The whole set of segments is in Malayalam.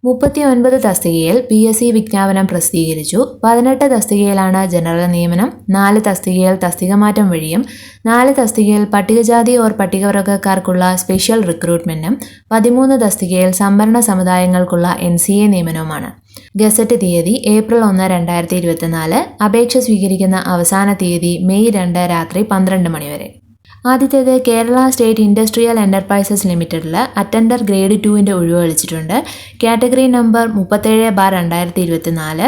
39 തസ്തികയിൽ PSC വിജ്ഞാപനം പ്രസിദ്ധീകരിച്ചു. 18 തസ്തികയിലാണ് ജനറൽ നിയമനം, 4 തസ്തികയിൽ തസ്തിക മാറ്റം വഴിയും, 4 തസ്തികയിൽ പട്ടികജാതി ഓർ പട്ടികവർഗക്കാർക്കുള്ള സ്പെഷ്യൽ റിക്രൂട്ട്മെന്റും, 13 തസ്തികയിൽ സംവരണ സമുദായങ്ങൾക്കുള്ള NCA നിയമനവുമാണ്. ഗസറ്റ് തീയതി ഏപ്രിൽ 1, 2024. അപേക്ഷ സ്വീകരിക്കുന്ന അവസാന തീയതി മെയ് 2 രാത്രി 12 മണി വരെ. ആദ്യത്തേത് കേരള സ്റ്റേറ്റ് ഇൻഡസ്ട്രിയൽ എന്റർപ്രൈസസ് ലിമിറ്റഡിൽ അറ്റൻഡർ ഗ്രേഡ് 2ന്റെ ഒഴിവ് കളിച്ചിട്ടുണ്ട്. Category number 37/2024.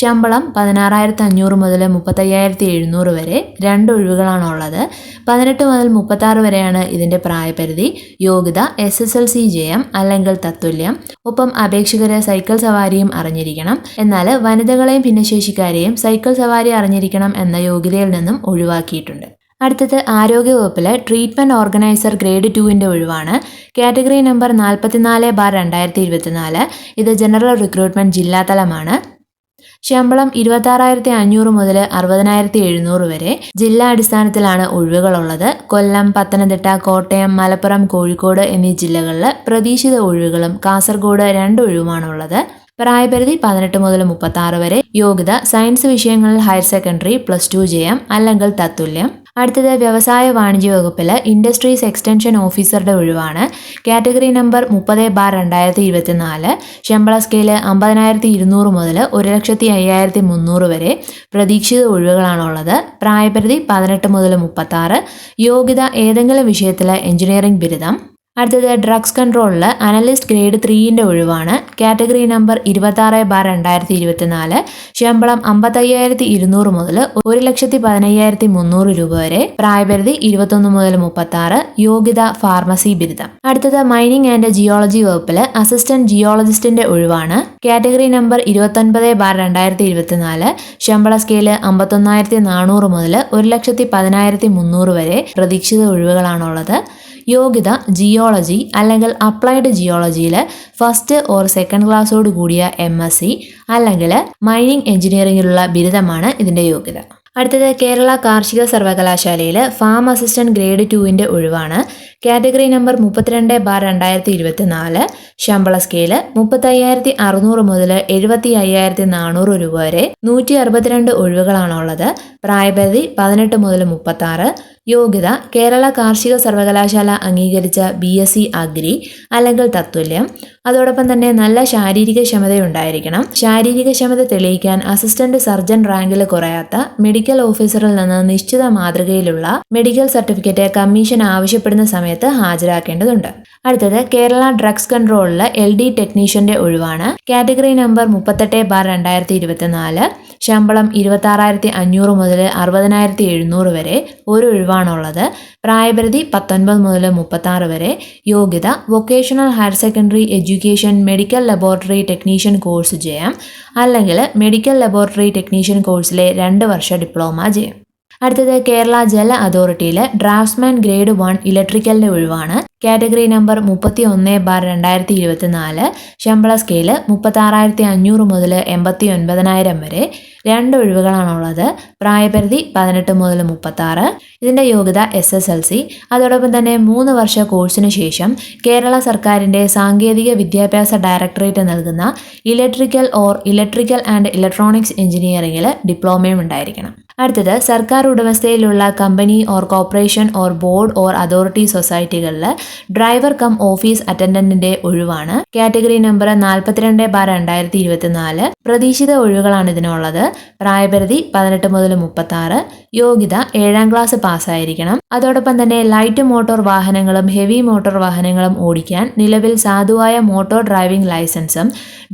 ശമ്പളം 16,500 മുതൽ 35,700 വരെ. 2 ഒഴിവുകളാണുള്ളത്. 18 മുതൽ 36 വരെയാണ് ഇതിന്റെ പ്രായപരിധി. യോഗ്യത SSLC ജയം അല്ലെങ്കിൽ തത്തുല്യം. ഒപ്പം അപേക്ഷകരെ സൈക്കിൾ സവാരിയും അറിഞ്ഞിരിക്കണം. എന്നാൽ വനിതകളെയും ഭിന്നശേഷിക്കാരെയും സൈക്കിൾ സവാരി അറിഞ്ഞിരിക്കണം എന്ന യോഗ്യതയിൽ നിന്നും ഒഴിവാക്കിയിട്ടുണ്ട്. അടുത്തത് ആരോഗ്യവകുപ്പിലെ ട്രീറ്റ്മെന്റ് ഓർഗനൈസർ ഗ്രേഡ് 2ന്റെ ഒഴിവാണ്. Category number 44/2024. ഇത് ജനറൽ റിക്രൂട്ട്മെന്റ് ജില്ലാതലമാണ്. ശമ്പളം 26,500 മുതൽ 60,700 വരെ. ജില്ലാ അടിസ്ഥാനത്തിലാണ് ഒഴിവുകളുള്ളത്. കൊല്ലം, പത്തനംതിട്ട, കോട്ടയം, മലപ്പുറം, കോഴിക്കോട് എന്നീ ജില്ലകളിൽ പ്രതീക്ഷിത ഒഴിവുകളും കാസർഗോഡ് 2 ഒഴിവുമാണുള്ളത്. പ്രായപരിധി 18 മുതൽ 36 വരെ. യോഗ്യത സയൻസ് വിഷയങ്ങളിൽ ഹയർ സെക്കൻഡറി +2 ജയം അല്ലെങ്കിൽ തത്തുല്യം. അടുത്തത് വ്യവസായ വാണിജ്യ വകുപ്പിൽ ഇൻഡസ്ട്രീസ് എക്സ്റ്റൻഷൻ ഓഫീസറുടെ ഒഴിവാണ്. Category number 30/2024. ശമ്പള സ്കെയില് 50,200 മുതൽ 1,05,300 വരെ. പ്രതീക്ഷിത ഒഴിവുകളാണുള്ളത്. പ്രായപരിധി 18 മുതൽ 36. യോഗ്യത ഏതെങ്കിലും വിഷയത്തിലെ എഞ്ചിനീയറിംഗ് ബിരുദം. അടുത്തത് ഡ്രഗ്സ് കൺട്രോളിൽ അനലിസ്റ്റ് ഗ്രേഡ് 3ന്റെ ഒഴിവാണ്. Category number 26/2024. ശമ്പളം 55,200 മുതൽ 1,15,300 രൂപ വരെ. പ്രായപരിധി 21 മുതൽ 36. യോഗ്യത ഫാർമസി ബിരുദം. അടുത്തത് മൈനിങ് ആൻഡ് ജിയോളജി വകുപ്പിൽ അസിസ്റ്റന്റ് ജിയോളജിസ്റ്റിന്റെ ഒഴിവാണ്. Category number 29/2024. ശമ്പള സ്കെയില് 51,400 മുതൽ 1,10,300 വരെ. പ്രതീക്ഷിത ഒഴിവുകളാണുള്ളത്. യോഗ്യത ജിയോളജി അല്ലെങ്കിൽ അപ്ലൈഡ് ജിയോളജിയിൽ ഫസ്റ്റ് ഓർ സെക്കൻഡ് ക്ലാസ്സോട് കൂടിയ MSc അല്ലെങ്കിൽ മൈനിങ് എഞ്ചിനീയറിംഗിലുള്ള ബിരുദമാണ് ഇതിന്റെ യോഗ്യത. അടുത്തത് കേരള കാർഷിക സർവകലാശാലയിൽ ഫാം അസിസ്റ്റന്റ് ഗ്രേഡ് 2ന്റെ ഒഴിവാണ്. Category number 32/2024. ശമ്പള സ്കെയില് 35,600 മുതൽ 75,400 രൂപ വരെ. 162 ഒഴിവുകളാണുള്ളത്. പ്രായപരിധി 18 മുതൽ 36. യോഗ്യത കേരള കാർഷിക സർവകലാശാല അംഗീകരിച്ച BSc അഗ്രി അല്ലെങ്കിൽ തത്തുല്യം. അതോടൊപ്പം തന്നെ നല്ല ശാരീരിക ക്ഷമതയുണ്ടായിരിക്കണം. ശാരീരിക ക്ഷമത തെളിയിക്കാൻ അസിസ്റ്റന്റ് സർജൻ റാങ്കിൽ കുറയാത്ത മെഡിക്കൽ ഓഫീസറിൽ നിന്ന് നിശ്ചിത മാതൃകയിലുള്ള മെഡിക്കൽ സർട്ടിഫിക്കറ്റ് കമ്മീഷൻ ആവശ്യപ്പെടുന്ന സമയത്ത് ഹാജരാക്കേണ്ടതുണ്ട്. അടുത്തത് കേരള ഡ്രഗ്സ് കൺട്രോളിൽ LD ടെക്നീഷ്യന്റെ ഒഴിവാണ്. Category number 38/2024. ശമ്പളം 26,500 മുതൽ 60,700 വരെ. 1 ഒഴിവാണുള്ളത്. പ്രായപരിധി 19 മുതൽ 36 വരെ. യോഗ്യത vocational higher secondary education medical laboratory technician course ജയം അല്ലെങ്കിൽ മെഡിക്കൽ ലബോറട്ടറി ടെക്നീഷ്യൻ കോഴ്സിലെ 2 വർഷ ഡിപ്ലോമ ജയം. അടുത്തത് കേരള ജല അതോറിറ്റിയിലെ ഡ്രാഫ്റ്റ്സ്മാൻ ഗ്രേഡ് 1 ഇലക്ട്രിക്കലിന്റെ ഒഴിവാണ്. Category number 31/2024. ശമ്പള സ്കെയില് 36,500 മുതൽ 89,000 വരെ. 2 ഒഴിവുകളാണുള്ളത്. പ്രായപരിധി 18 മുതൽ 36. ഇതിന്റെ യോഗ്യത SSLC. അതോടൊപ്പം തന്നെ 3 വർഷ കോഴ്സിന് ശേഷം കേരള സർക്കാരിന്റെ സാങ്കേതിക വിദ്യാഭ്യാസ ഡയറക്ടറേറ്റ് നൽകുന്ന electrical or electrical and electronics എഞ്ചിനീയറിംഗിൽ ഡിപ്ലോമയും ഉണ്ടായിരിക്കണം. അടുത്തത് സർക്കാർ ഉടമസ്ഥയിലുള്ള company or corporation or board or authority സൊസൈറ്റികളിൽ ഡ്രൈവർ കം ഓഫീസ് അറ്റൻഡന്റിന്റെ ഒഴിവാണ്. Category number 42/2024. പ്രതീക്ഷിത ഒഴിവുകളാണ് ഇതിനുള്ളത്. പ്രായപരിധി 18 മുതൽ 36. യോഗ്യത 7ാം ക്ലാസ് പാസ്സായിരിക്കണം. അതോടൊപ്പം തന്നെ ലൈറ്റ് മോട്ടോർ വാഹനങ്ങളും ഹെവി മോട്ടോർ വാഹനങ്ങളും ഓടിക്കാൻ നിലവിൽ സാധുവായ മോട്ടോർ ഡ്രൈവിംഗ് ലൈസൻസും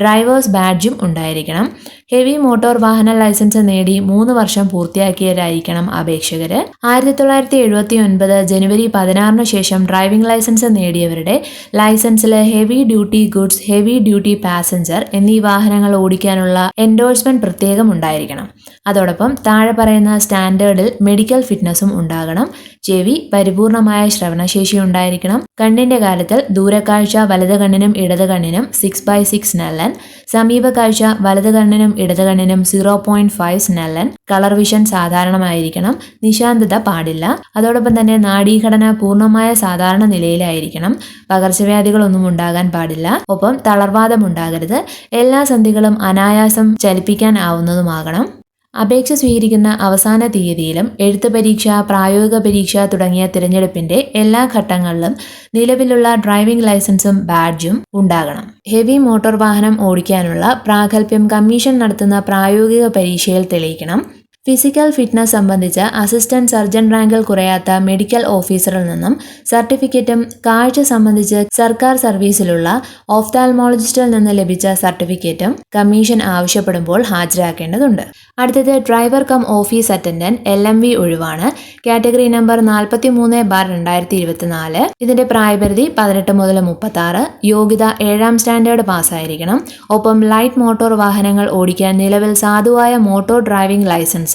ഡ്രൈവേഴ്സ് ബാഡ്ജും ഉണ്ടായിരിക്കണം. ഹെവി മോട്ടോർ വാഹന ലൈസൻസ് നേടി 3 വർഷം പൂർത്തിയാക്കിയവരായിരിക്കണം അപേക്ഷകര്. 1979 ജനുവരി 16 ശേഷം ഡ്രൈവിംഗ് ലൈസൻസ് നേടിയവരുടെ ലൈസൻസിൽ heavy duty goods, heavy duty passenger എന്നീ വാഹനങ്ങൾ ഓടിക്കാനുള്ള എൻഡോഴ്സ്മെന്റ് പ്രത്യേകം ഉണ്ടായിരിക്കണം. അതോടൊപ്പം താഴെ പറയുന്ന സ്റ്റാൻഡേർഡിൽ മെഡിക്കൽ ഫിറ്റ്നസും ഉണ്ടാകണം. ചെവി പരിപൂർണമായ ശ്രവണശേഷി ഉണ്ടായിരിക്കണം. കണ്ണിന്റെ കാര്യത്തിൽ ദൂരക്കാഴ്ച വലത് കണ്ണിനും ഇടത് കണ്ണിനും 6/6 നല്ലൻ. സമീപ കാഴ്ച വലത് കണ്ണിനും ഇടത് കണ്ണിനും 0.5 സ്നെല്ലൻ, കളർ വിഷൻ സാധാരണമായിരിക്കണം, നിശാന്തത പാടില്ല. അതോടൊപ്പം തന്നെ നാഡീഘടന പൂർണ്ണമായ സാധാരണ നിലയിലായിരിക്കണം, പകർച്ചവ്യാധികളൊന്നും ഉണ്ടാകാൻ പാടില്ല, ഒപ്പം തളർവാദം ഉണ്ടാകരുത്, എല്ലാ സന്ധികളും അനായാസം ചലിപ്പിക്കാൻ ആവുന്നതുമാകണം. അപേക്ഷ സ്വീകരിക്കുന്ന അവസാന തീയതിയിലും എഴുത്ത് പരീക്ഷ, പ്രായോഗിക പരീക്ഷ തുടങ്ങിയ തിരഞ്ഞെടുപ്പിന്റെ എല്ലാ ഘട്ടങ്ങളിലും നിലവിലുള്ള ഡ്രൈവിംഗ് ലൈസൻസും ബാഡ്ജും ഉണ്ടാകണം. ഹെവി മോട്ടോർ വാഹനം ഓടിക്കാനുള്ള പ്രാഗൽഭ്യം കമ്മീഷൻ നടത്തുന്ന പ്രായോഗിക പരീക്ഷയിൽ തെളിയിക്കണം. ഫിസിക്കൽ ഫിറ്റ്നസ് സംബന്ധിച്ച് അസിസ്റ്റന്റ് സർജൻ റാങ്കിൽ കുറയാത്ത മെഡിക്കൽ ഓഫീസറിൽ നിന്നും സർട്ടിഫിക്കറ്റും കാഴ്ച സംബന്ധിച്ച് സർക്കാർ സർവീസിലുള്ള ഓഫ്താൽമോളജിസ്റ്റിൽ നിന്ന് ലഭിച്ച സർട്ടിഫിക്കറ്റും കമ്മീഷൻ ആവശ്യപ്പെടുമ്പോൾ ഹാജരാക്കേണ്ടതുണ്ട്. അടുത്തത് driver cum office attendant LMV ഒഴിവാണ്. Category number 43/2024. ഇതിന്റെ പ്രായപരിധി 18 മുതൽ 36. യോഗ്യത 7ാം സ്റ്റാൻഡേർഡ് പാസ്സായിരിക്കണം. ഒപ്പം ലൈറ്റ് മോട്ടോർ വാഹനങ്ങൾ ഓടിക്കാൻ നിലവിൽ സാധുവായ മോട്ടോർ ഡ്രൈവിംഗ് ലൈസൻസ്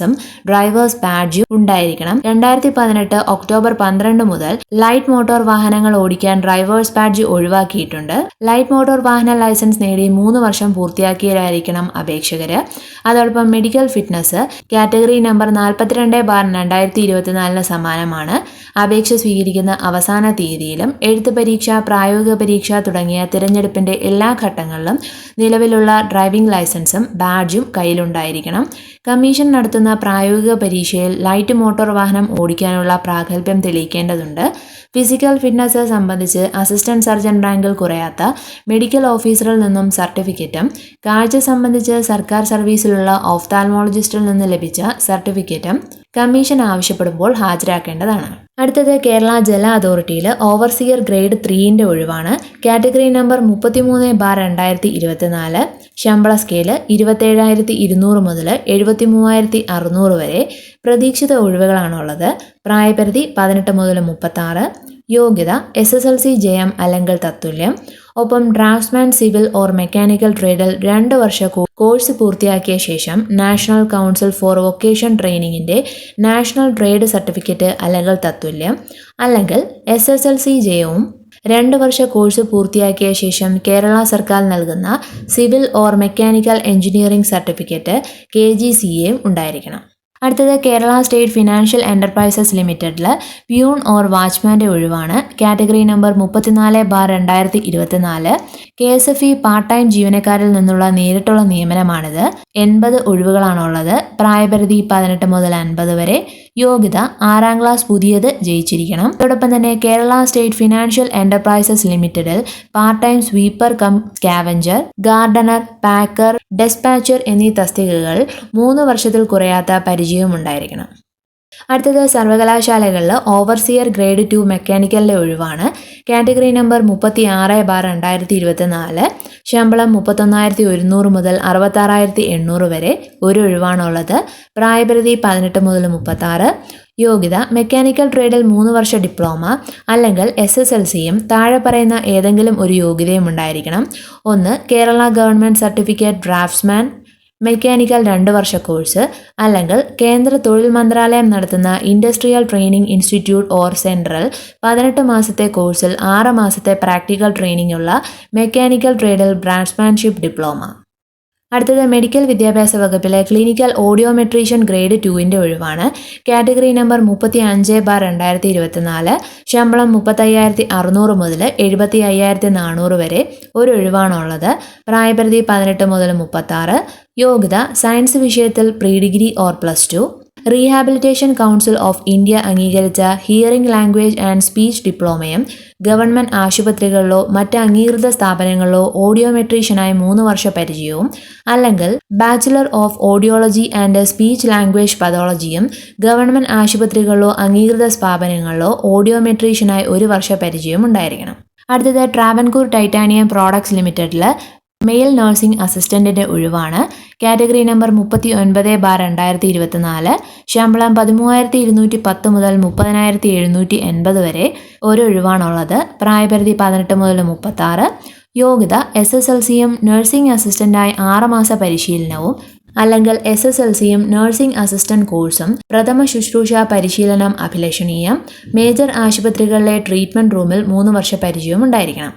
ഡ്രൈവേഴ്സ് ബാഡ്ജും ഉണ്ടായിരിക്കണം. 2018 ഒക്ടോബർ 12 മുതൽ ലൈറ്റ് മോട്ടോർ വാഹനങ്ങൾ ഓടിക്കാൻ ഡ്രൈവേഴ്സ് ബാഡ്ജ് ഒഴിവാക്കിയിട്ടുണ്ട്. ലൈറ്റ് മോട്ടോർ വാഹന ലൈസൻസ് നേടി 3 വർഷം പൂർത്തിയാക്കിയവരായിരിക്കണം അപേക്ഷകര്. അതോടൊപ്പം മെഡിക്കൽ ഫിറ്റ്നസ് കാറ്റഗറി നമ്പർ 42/2024 സമാനമാണ്. അപേക്ഷ സ്വീകരിക്കുന്ന അവസാന തീയതിയിലും എഴുത്ത് പരീക്ഷ, പ്രായോഗിക പരീക്ഷ തുടങ്ങിയ തിരഞ്ഞെടുപ്പിന്റെ എല്ലാ ഘട്ടങ്ങളിലും നിലവിലുള്ള ഡ്രൈവിംഗ് ലൈസൻസും ബാഡ്ജും കയ്യിലുണ്ടായിരിക്കണം. കമ്മീഷൻ നടത്തുന്ന പ്രായോഗിക പരീക്ഷയിൽ ലൈറ്റ് മോട്ടോർ വാഹനം ഓടിക്കാനുള്ള പ്രാഗൽഭ്യം തെളിയിക്കേണ്ടതുണ്ട്. ഫിസിക്കൽ ഫിറ്റ്നസ് സംബന്ധിച്ച് അസിസ്റ്റന്റ് സർജൻ റാങ്കിൽ കുറയാത്ത മെഡിക്കൽ ഓഫീസറിൽ നിന്നും സർട്ടിഫിക്കറ്റും കാഴ്ച സംബന്ധിച്ച് സർക്കാർ സർവീസിലുള്ള ഓഫ്താൽമോളജിസ്റ്റിൽ നിന്ന് ലഭിച്ച സർട്ടിഫിക്കറ്റും കമ്മീഷൻ ആവശ്യപ്പെടുമ്പോൾ ഹാജരാക്കേണ്ടതാണ്. അടുത്തത് കേരള ജല അതോറിറ്റിയിൽ ഓവർസിയർ ഗ്രേഡ് 3ന്റെ ഒഴിവാണ്. Category number 33/2024. ശമ്പള സ്കെയില് 27,200 മുതൽ 73,600 വരെ. പ്രതീക്ഷിത ഒഴിവുകളാണുള്ളത്. പ്രായപരിധി 18 മുതൽ 36. യോഗ്യത SSLC ജയം അല്ലെങ്കിൽ തത്തുല്യം. ഒപ്പം ഡ്രാഫ്റ്റ്സ്മാൻ സിവിൽ ഓർ മെക്കാനിക്കൽ ട്രേഡിൽ 2 വർഷ കോഴ്സ് പൂർത്തിയാക്കിയ ശേഷം നാഷണൽ കൗൺസിൽ ഫോർ വൊക്കേഷൻ ട്രെയിനിങ്ങിന്റെ നാഷണൽ ട്രേഡ് സർട്ടിഫിക്കറ്റ് അല്ലെങ്കിൽ തത്തുല്യം, അല്ലെങ്കിൽ SSLC ജയവും 2 വർഷ കോഴ്സ് പൂർത്തിയാക്കിയ ശേഷം കേരള സർക്കാർ നൽകുന്ന civil or mechanical engineering certificate KGCA ഉണ്ടായിരിക്കണം. അടുത്തത് കേരള സ്റ്റേറ്റ് ഫിനാൻഷ്യൽ എന്റർപ്രൈസസ് ലിമിറ്റഡിൽ പ്യൂൺ ഓർ വാച്ച്മാന്റെ ഒഴിവാണ്. Category number 34/2024. KSFE part time ജീവനക്കാരിൽ നിന്നുള്ള നേരിട്ടുള്ള നിയമനമാണിത്. 80 ഒഴിവുകളാണുള്ളത്. പ്രായപരിധി 18 മുതൽ 50 വരെ. യോഗ്യത 6ാം ക്ലാസ് പുതിയത് ജയിച്ചിരിക്കണം. അതോടൊപ്പം തന്നെ കേരള സ്റ്റേറ്റ് ഫിനാൻഷ്യൽ എന്റർപ്രൈസസ് ലിമിറ്റഡിൽ part time sweeper cum scavenger, gardener, packer, despatcher എന്നീ തസ്തികകൾ 3 വർഷത്തിൽ കുറയാത്ത പരിചയവും ഉണ്ടായിരിക്കണം. അടുത്തത് സർവകലാശാലകളിൽ ഓവർസിയർ ഗ്രേഡ് 2 മെക്കാനിക്കലിന്റെ ഒഴിവാണ്. Category number 36/2024. ശമ്പളം 31,100 മുതൽ 66,800 വരെ. ഒരു ഒഴിവാണുള്ളത്. പ്രായപരിധി 18 മുതൽ 36. യോഗ്യത മെക്കാനിക്കൽ ട്രേഡിൽ 3 വർഷ ഡിപ്ലോമ അല്ലെങ്കിൽ SSLCയും താഴെ പറയുന്ന ഏതെങ്കിലും ഒരു യോഗ്യതയും ഉണ്ടായിരിക്കണം. 1. Kerala government certificate draftsman mechanical 2 വർഷ കോഴ്സ്, അല്ലെങ്കിൽ കേന്ദ്ര തൊഴിൽ മന്ത്രാലയം നടത്തുന്ന industrial training institute or central 18 മാസത്തെ കോഴ്സിൽ 6 മാസത്തെ പ്രാക്ടിക്കൽ ട്രെയിനിങ് ഉള്ള മെക്കാനിക്കൽ ട്രേഡിൽ ഡ്രാഫ്റ്റ്സ്മാൻഷിപ്പ് ഡിപ്ലോമ. അടുത്തത് മെഡിക്കൽ വിദ്യാഭ്യാസ വകുപ്പിലെ ക്ലിനിക്കൽ ഓഡിയോമെട്രീഷ്യൻ ഗ്രേഡ് 2ന്റെ ഒഴിവാണ്. Category number 35/2024. ശമ്പളം 35,600 മുതൽ 75,400 വരെ. ഒരു ഒഴിവാണുള്ളത്. പ്രായപരിധി 18 മുതൽ 36. യോഗ്യത സയൻസ് വിഷയത്തിൽ pre degree or +2. Rehabilitation council of India അംഗീകരിച്ച ഹിയറിംഗ് ലാംഗ്വേജ് ആൻഡ് സ്പീച്ച് ഡിപ്ലോമയും ഗവൺമെന്റ് ആശുപത്രികളിലോ മറ്റ് അംഗീകൃത സ്ഥാപനങ്ങളിലോ ഓഡിയോമെട്രീഷ്യനായി 3 വർഷ പരിചയവും, അല്ലെങ്കിൽ bachelor of audiology and speech language പതോളജിയും ഗവൺമെന്റ് ആശുപത്രികളിലോ അംഗീകൃത സ്ഥാപനങ്ങളിലോ ഓഡിയോമെട്രീഷ്യനായി 1 വർഷ പരിചയവും ഉണ്ടായിരിക്കണം. അടുത്തത് ട്രാവൻകൂർ ടൈറ്റാനിയം പ്രോഡക്ട്സ് ലിമിറ്റഡിൽ മെയിൽ നഴ്സിംഗ് അസിസ്റ്റന്റിന്റെ ഒഴിവാണ്. Category number 39/2024. ശമ്പളം 13,210 മുതൽ 30,780 വരെ. ഒരു ഒഴിവാണുള്ളത്. പ്രായപരിധി 18 മുതൽ 36. യോഗ്യത SSLCയും നഴ്സിംഗ് അസിസ്റ്റന്റായി 6 മാസ പരിശീലനവും, അല്ലെങ്കിൽ SSLCയും നഴ്സിംഗ് അസിസ്റ്റന്റ് കോഴ്സും പ്രഥമ ശുശ്രൂഷ പരിശീലനം അഭിലഷണീയം. മേജർ ആശുപത്രികളിലെ ട്രീറ്റ്മെന്റ് റൂമിൽ 3 വർഷ പരിചയവും ഉണ്ടായിരിക്കണം.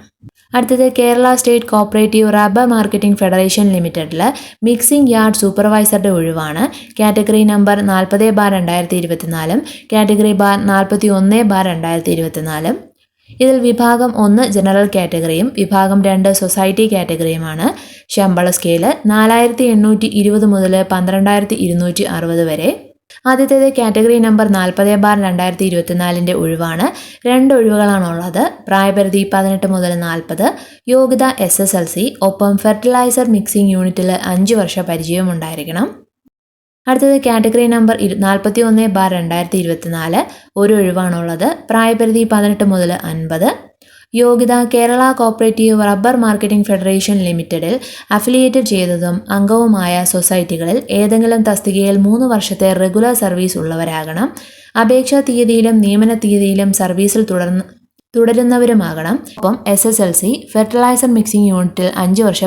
അടുത്തത് Kerala state cooperative rubber marketing federation ലിമിറ്റഡിൽ മിക്സിംഗ് യാർഡ് സൂപ്പർവൈസറുടെ ഒഴിവാണ്. കാറ്റഗറി നമ്പർ 40/2024 കാറ്റഗറി ബാർ 41/2024. ഇതിൽ വിഭാഗം 1 ജനറൽ കാറ്റഗറിയും വിഭാഗം 2 സൊസൈറ്റി കാറ്റഗറിയുമാണ്. ശമ്പള സ്കെയില് 4820 മുതൽ 12260 വരെ. ആദ്യത്തേത് കാറ്റഗറി നമ്പർ 40/2024 ഒഴിവാണ്. 2 ഒഴിവുകളാണുള്ളത്. പ്രായപരിധി 18 മുതൽ 40. യോഗ്യത SSLC. ഒപ്പം ഫെർട്ടിലൈസർ മിക്സിംഗ് യൂണിറ്റിൽ 5 വർഷ പരിചയം ഉണ്ടായിരിക്കണം. അടുത്തത് കാറ്റഗറി നമ്പർ 41/2024 ഒരു ഒഴിവാണുള്ളത്. പ്രായപരിധി 18 മുതൽ 50. യോഗ്യത Kerala cooperative rubber marketing federation ലിമിറ്റഡിൽ അഫിലിയേറ്റഡ് ചെയ്തതും അംഗവുമായ സൊസൈറ്റികളിൽ ഏതെങ്കിലും തസ്തികയിൽ 3 വർഷത്തെ റെഗുലർ സർവീസ് ഉള്ളവരാകണം. അപേക്ഷാ തീയതിയിലും നിയമന തീയതിയിലും സർവീസിൽ തുടരുന്നവരുമാകണം. ഒപ്പം SSLC ഫെർട്ടിലൈസർ മിക്സിംഗ് യൂണിറ്റിൽ 5 വർഷ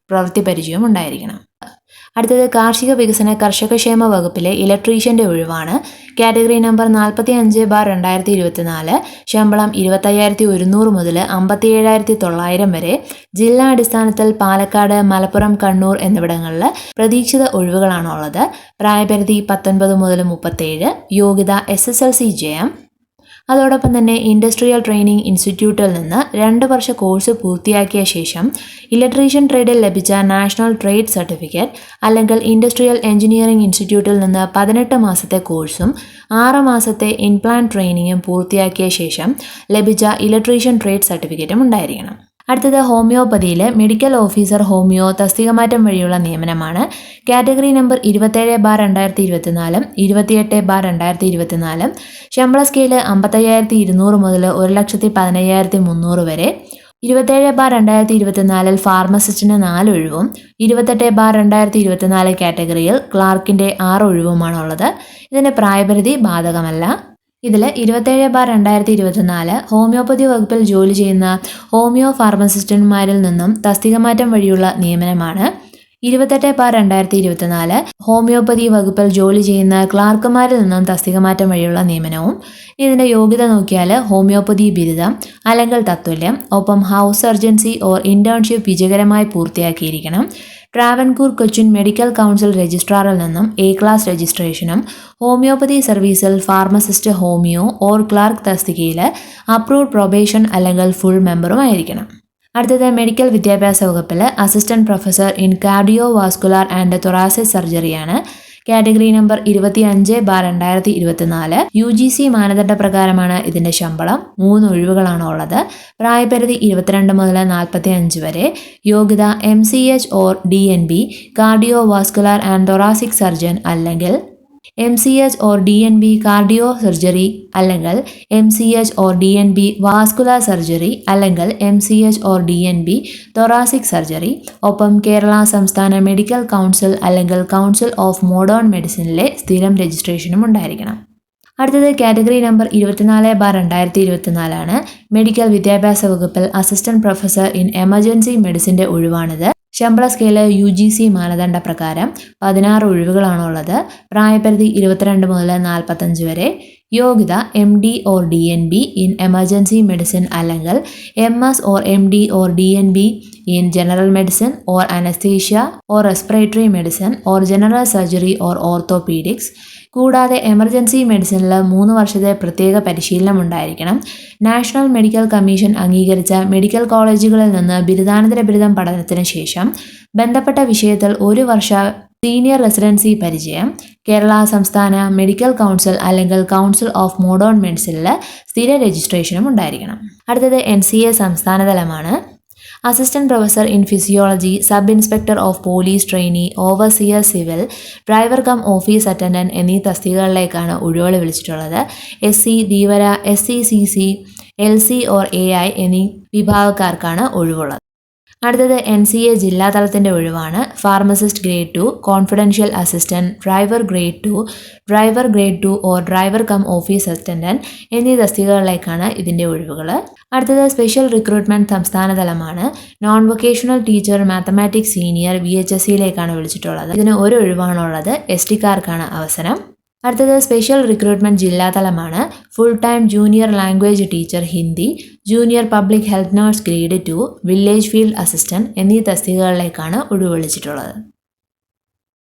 പ്രവൃത്തി പരിചയം ഉണ്ടായിരിക്കണം. അടുത്തത് കാർഷിക വികസന കർഷകക്ഷേമ വകുപ്പിലെ ഇലക്ട്രീഷ്യൻ്റെ ഒഴിവാണ്. കാറ്റഗറി നമ്പർ 45/2024 ശമ്പളം 25,100 മുതൽ 57,900 വരെ. ജില്ലാ അടിസ്ഥാനത്തിൽ പാലക്കാട്, മലപ്പുറം, കണ്ണൂർ എന്നിവിടങ്ങളിൽ പ്രതീക്ഷിത ഒഴിവുകളാണുള്ളത്. പ്രായപരിധി 19 മുതൽ 37. യോഗ്യത SSLC ജയം. അതോടൊപ്പം തന്നെ ഇൻഡസ്ട്രിയൽ ട്രെയിനിങ് ഇൻസ്റ്റിറ്റ്യൂട്ടിൽ നിന്ന് 2 വർഷ കോഴ്സ് പൂർത്തിയാക്കിയ ശേഷം ഇലക്ട്രീഷ്യൻ ട്രേഡിൽ ലഭിച്ച നാഷണൽ ട്രേഡ് സർട്ടിഫിക്കറ്റ് അല്ലെങ്കിൽ ഇൻഡസ്ട്രിയൽ എഞ്ചിനീയറിംഗ് ഇൻസ്റ്റിറ്റ്യൂട്ടിൽ നിന്ന് 18 മാസത്തെ കോഴ്സും 6 മാസത്തെ ഇൻപ്ലാന്റ് ട്രെയിനിങ്ങും പൂർത്തിയാക്കിയ ശേഷം ലഭിച്ച ഇലക്ട്രീഷ്യൻ ട്രേഡ് സർട്ടിഫിക്കറ്റും ഉണ്ടായിരിക്കണം. അടുത്തത് ഹോമിയോപ്പതിയിൽ മെഡിക്കൽ ഓഫീസർ ഹോമിയോ തസ്തികമാറ്റം വഴിയുള്ള നിയമനമാണ്. Category number 27/2024 28/2024. ശമ്പള സ്കെയില് 55,200 മുതൽ 1,15,300 വരെ. 27/2024 ഫാർമസിസ്റ്റിന് 4 ഒഴിവും 28/2024 കാറ്റഗറിയിൽ ക്ലാർക്കിൻ്റെ 6 ഒഴിവുമാണുള്ളത്. ഇതിന് പ്രായപരിധി ബാധകമല്ല. ഇതിൽ 27/2024 ഹോമിയോപ്പതി വകുപ്പിൽ ജോലി ചെയ്യുന്ന ഹോമിയോ ഫാർമസിസ്റ്റന്മാരിൽ നിന്നും തസ്തികമാറ്റം വഴിയുള്ള നിയമനമാണ്. 28/2024 ഹോമിയോപ്പതി വകുപ്പിൽ ജോലി ചെയ്യുന്ന ക്ലാർക്കുമാരിൽ നിന്നും തസ്തികമാറ്റം വഴിയുള്ള നിയമനവും. ഇതിൻ്റെ യോഗ്യത നോക്കിയാൽ ഹോമിയോപ്പതി ബിരുദം അല്ലെങ്കിൽ തത്തുല്യം, ഒപ്പം ഹൗസ് സർജൻസി ഓർ ഇന്റേൺഷിപ്പ് വിജയകരമായി പൂർത്തിയാക്കിയിരിക്കണം. ട്രാവൻകൂർ കൊച്ചിൻ മെഡിക്കൽ കൗൺസിൽ രജിസ്ട്രാറിൽ നിന്നും A ക്ലാസ് രജിസ്ട്രേഷനും ഹോമിയോപ്പതി സർവീസിൽ ഫാർമസിസ്റ്റ് ഹോമിയോ ഓർ ക്ലാർക്ക് തസ്തികയിൽ അപ്രൂവ്ഡ് പ്രൊബേഷൻ അല്ലെങ്കിൽ ഫുൾ മെമ്പറുമായിരിക്കണം. അടുത്തത് മെഡിക്കൽ വിദ്യാഭ്യാസ വകുപ്പിൽ assistant professor in cardiovascular and thoracic സർജറിയാണ്. കാറ്റഗറി നമ്പർ 25/2024 UGC മാനദണ്ഡ പ്രകാരമാണ് ഇതിൻ്റെ ശമ്പളം. 3 ഒഴിവുകളാണ് ഉള്ളത്. പ്രായപരിധി 22 മുതൽ 45 വരെ. യോഗ്യത MCH or DNB cardio vascular and thoracic surgeon അല്ലെങ്കിൽ MCH or DNB cardio surgery അല്ലെങ്കിൽ MCH or DNB vascular surgery അല്ലെങ്കിൽ MCH or DNB thoracic surgery. ഒപ്പം കേരള സംസ്ഥാന മെഡിക്കൽ കൗൺസിൽ അല്ലെങ്കിൽ കൗൺസിൽ ഓഫ് മോഡേൺ മെഡിസിനിലെ സ്ഥിരം രജിസ്ട്രേഷനും ഉണ്ടായിരിക്കണം. അടുത്തത് കാറ്റഗറി നമ്പർ 24/2024 ആണ്. മെഡിക്കൽ വിദ്യാഭ്യാസ വകുപ്പിൽ അസിസ്റ്റന്റ് പ്രൊഫസർ ഇൻ എമർജൻസി മെഡിസിൻ്റെ ഒഴിവാണിത്. ശമ്പള സ്കെയില് UGC മാനദണ്ഡ പ്രകാരം 16 ഒഴിവുകളാണുള്ളത്. പ്രായപരിധി 22 മുതൽ 45 വരെ. യോഗ്യത MD or DNB in emergency medicine അല്ലെങ്കിൽ MS or MD or DNB in general medicine or anaesthesia or respiratory medicine or general surgery or orthopaedics. കൂടാതെ എമർജൻസി മെഡിസിനിൽ 3 വർഷത്തെ പ്രത്യേക പരിശീലനം ഉണ്ടായിരിക്കണം. നാഷണൽ മെഡിക്കൽ കമ്മീഷൻ അംഗീകരിച്ച മെഡിക്കൽ കോളേജുകളിൽ നിന്ന് ബിരുദാനന്തര ബിരുദം പഠനത്തിന് ശേഷം ബന്ധപ്പെട്ട വിഷയത്തിൽ 1 വർഷ സീനിയർ റെസിഡൻസി പരിചയം. കേരള സംസ്ഥാന മെഡിക്കൽ കൗൺസിൽ അല്ലെങ്കിൽ കൗൺസിൽ ഓഫ് മോഡേൺ മെഡിസിനിൽ സ്ഥിര രജിസ്ട്രേഷനും ഉണ്ടായിരിക്കണം. അടുത്തത് NCA സംസ്ഥാനതലമാണ്. Assistant professor in physiology, sub inspector of police trainee, overseer civil, driver cum office attendant എന്നീ തസ്തികകളിലേക്കാണ് ഒഴിവുകൾ വിളിച്ചിട്ടുള്ളത്. SC, Dheevara, SC, CC, LC or AI എന്നീ വിഭാഗക്കാർക്കാണ് ഒഴിവുള്ളത്. അടുത്തത് NCA ജില്ലാതലത്തിൻ്റെ ഒഴിവാണ്. Pharmacist grade 2, confidential assistant, driver grade 2, driver grade 2 or driver cum office attendant എന്നീ തസ്തികകളിലേക്കാണ് ഇതിൻ്റെ ഒഴിവുകൾ. അടുത്തത് സ്പെഷ്യൽ റിക്രൂട്ട്മെന്റ് സംസ്ഥാനതലമാണ്. Non vocational teacher mathematics senior VHSCയിലേക്കാണ് വിളിച്ചിട്ടുള്ളത്. ഇതിന് 1 ഒഴിവാണുള്ളത്. STക്കാർക്കാണ് അവസരം. അടുത്തത് സ്പെഷ്യൽ റിക്രൂട്ട്മെന്റ് ജില്ലാതലമാണ്. Full time junior language teacher Hindi, junior public health nurse grade 2, village field assistant എന്നീ തസ്തികകളിലേക്കാണ് ഒഴിവ് വിളിച്ചിട്ടുള്ളത്.